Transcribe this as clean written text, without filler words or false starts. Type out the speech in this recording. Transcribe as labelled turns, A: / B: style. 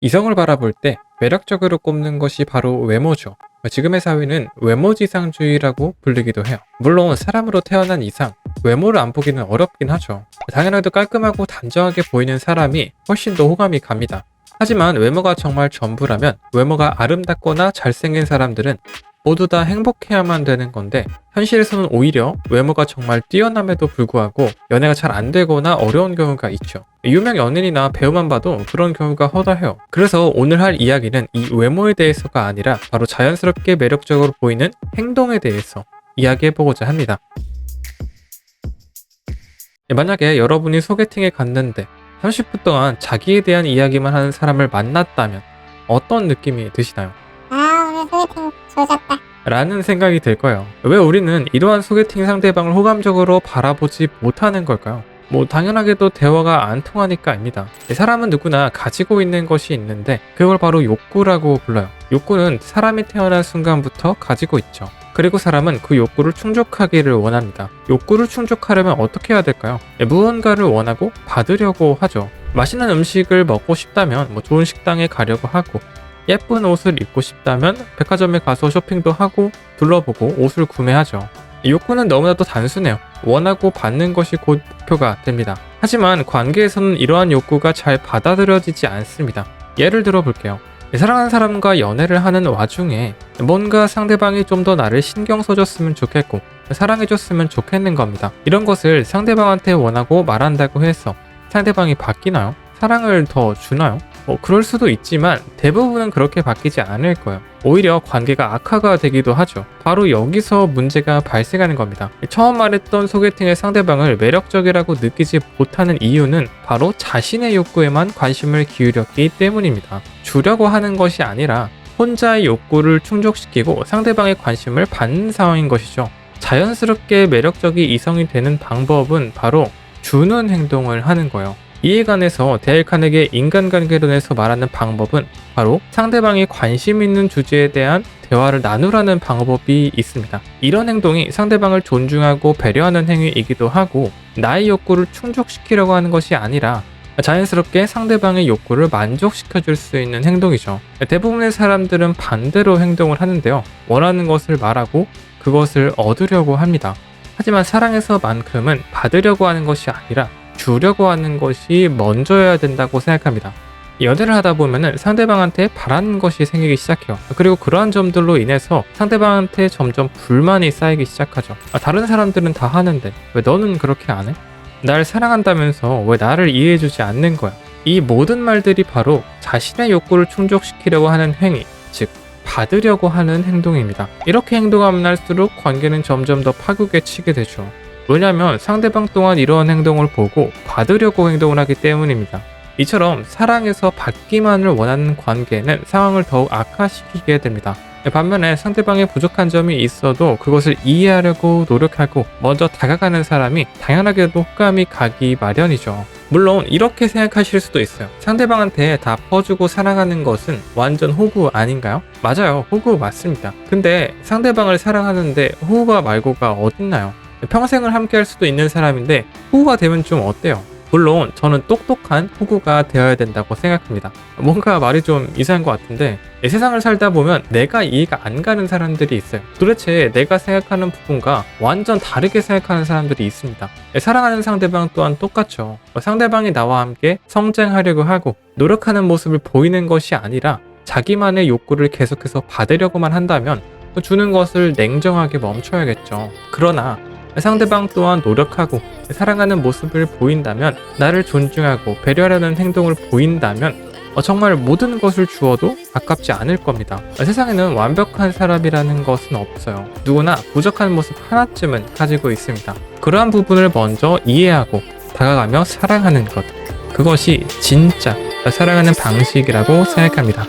A: 이성을 바라볼 때 매력적으로 꼽는 것이 바로 외모죠. 지금의 사회는 외모지상주의라고 불리기도 해요. 물론 사람으로 태어난 이상 외모를 안 보기는 어렵긴 하죠. 당연하게도 깔끔하고 단정하게 보이는 사람이 훨씬 더 호감이 갑니다. 하지만 외모가 정말 전부라면 외모가 아름답거나 잘생긴 사람들은 모두 다 행복해야만 되는 건데, 현실에서는 오히려 외모가 정말 뛰어남에도 불구하고 연애가 잘 안 되거나 어려운 경우가 있죠. 유명 연예인이나 배우만 봐도 그런 경우가 허다해요. 그래서 오늘 할 이야기는 이 외모에 대해서가 아니라 바로 자연스럽게 매력적으로 보이는 행동에 대해서 이야기해보고자 합니다. 만약에 여러분이 소개팅에 갔는데 30분 동안 자기에 대한 이야기만 하는 사람을 만났다면 어떤 느낌이 드시나요?
B: 오늘 소개팅 조졌다.
A: 라는 생각이 들 거예요. 왜 우리는 이러한 소개팅 상대방을 호감적으로 바라보지 못하는 걸까요? 당연하게도 대화가 안 통하니까입니다. 사람은 누구나 가지고 있는 것이 있는데 그걸 바로 욕구라고 불러요. 욕구는 사람이 태어난 순간부터 가지고 있죠. 그리고 사람은 그 욕구를 충족하기를 원합니다. 욕구를 충족하려면 어떻게 해야 될까요? 무언가를 원하고 받으려고 하죠. 맛있는 음식을 먹고 싶다면 좋은 식당에 가려고 하고, 예쁜 옷을 입고 싶다면 백화점에 가서 쇼핑도 하고 둘러보고 옷을 구매하죠. 욕구는 너무나도 단순해요. 원하고 받는 것이 곧 목표가 됩니다. 하지만 관계에서는 이러한 욕구가 잘 받아들여지지 않습니다. 예를 들어 볼게요. 사랑하는 사람과 연애를 하는 와중에 뭔가 상대방이 좀 더 나를 신경 써줬으면 좋겠고 사랑해줬으면 좋겠는 겁니다. 이런 것을 상대방한테 원하고 말한다고 해서 상대방이 바뀌나요? 사랑을 더 주나요? 그럴 수도 있지만 대부분은 그렇게 바뀌지 않을 거예요. 오히려 관계가 악화가 되기도 하죠. 바로 여기서 문제가 발생하는 겁니다. 처음 말했던 소개팅의 상대방을 매력적이라고 느끼지 못하는 이유는 바로 자신의 욕구에만 관심을 기울였기 때문입니다. 주려고 하는 것이 아니라 혼자의 욕구를 충족시키고 상대방의 관심을 받는 상황인 것이죠. 자연스럽게 매력적인 이성이 되는 방법은 바로 주는 행동을 하는 거예요. 이에 관해서 데일 카네기의 인간관계론에서 말하는 방법은 바로 상대방이 관심 있는 주제에 대한 대화를 나누라는 방법이 있습니다. 이런 행동이 상대방을 존중하고 배려하는 행위이기도 하고, 나의 욕구를 충족시키려고 하는 것이 아니라 자연스럽게 상대방의 욕구를 만족시켜줄 수 있는 행동이죠. 대부분의 사람들은 반대로 행동을 하는데요. 원하는 것을 말하고 그것을 얻으려고 합니다. 하지만 사랑에서만큼은 받으려고 하는 것이 아니라 주려고 하는 것이 먼저여야 된다고 생각합니다. 연애를 하다 보면은 상대방한테 바라는 것이 생기기 시작해요. 그리고 그러한 점들로 인해서 상대방한테 점점 불만이 쌓이기 시작하죠. 다른 사람들은 다 하는데 왜 너는 그렇게 안 해? 날 사랑한다면서 왜 나를 이해해주지 않는 거야? 이 모든 말들이 바로 자신의 욕구를 충족시키려고 하는 행위, 즉 받으려고 하는 행동입니다. 이렇게 행동하면 할수록 관계는 점점 더 파국에 치게 되죠. 왜냐하면 상대방 또한 이러한 행동을 보고 받으려고 행동을 하기 때문입니다. 이처럼 사랑에서 받기만을 원하는 관계는 상황을 더욱 악화시키게 됩니다. 반면에 상대방의 부족한 점이 있어도 그것을 이해하려고 노력하고 먼저 다가가는 사람이 당연하게도 호감이 가기 마련이죠. 물론 이렇게 생각하실 수도 있어요. 상대방한테 다 퍼주고 사랑하는 것은 완전 호구 아닌가요? 맞아요. 호구 맞습니다. 근데 상대방을 사랑하는데 호구가 말고가 어딨나요? 평생을 함께 할 수도 있는 사람인데 호구가 되면 좀 어때요? 물론 저는 똑똑한 호구가 되어야 된다고 생각합니다. 뭔가 말이 좀 이상한 것 같은데, 세상을 살다 보면 내가 이해가 안 가는 사람들이 있어요. 도대체 내가 생각하는 부분과 완전 다르게 생각하는 사람들이 있습니다. 사랑하는 상대방 또한 똑같죠. 상대방이 나와 함께 성장하려고 하고 노력하는 모습을 보이는 것이 아니라 자기만의 욕구를 계속해서 받으려고만 한다면 주는 것을 냉정하게 멈춰야겠죠. 그러나 상대방 또한 노력하고 사랑하는 모습을 보인다면, 나를 존중하고 배려하려는 행동을 보인다면 정말 모든 것을 주어도 아깝지 않을 겁니다. 세상에는 완벽한 사람이라는 것은 없어요. 누구나 부족한 모습 하나쯤은 가지고 있습니다. 그러한 부분을 먼저 이해하고 다가가며 사랑하는 것, 그것이 진짜 사랑하는 방식이라고 생각합니다.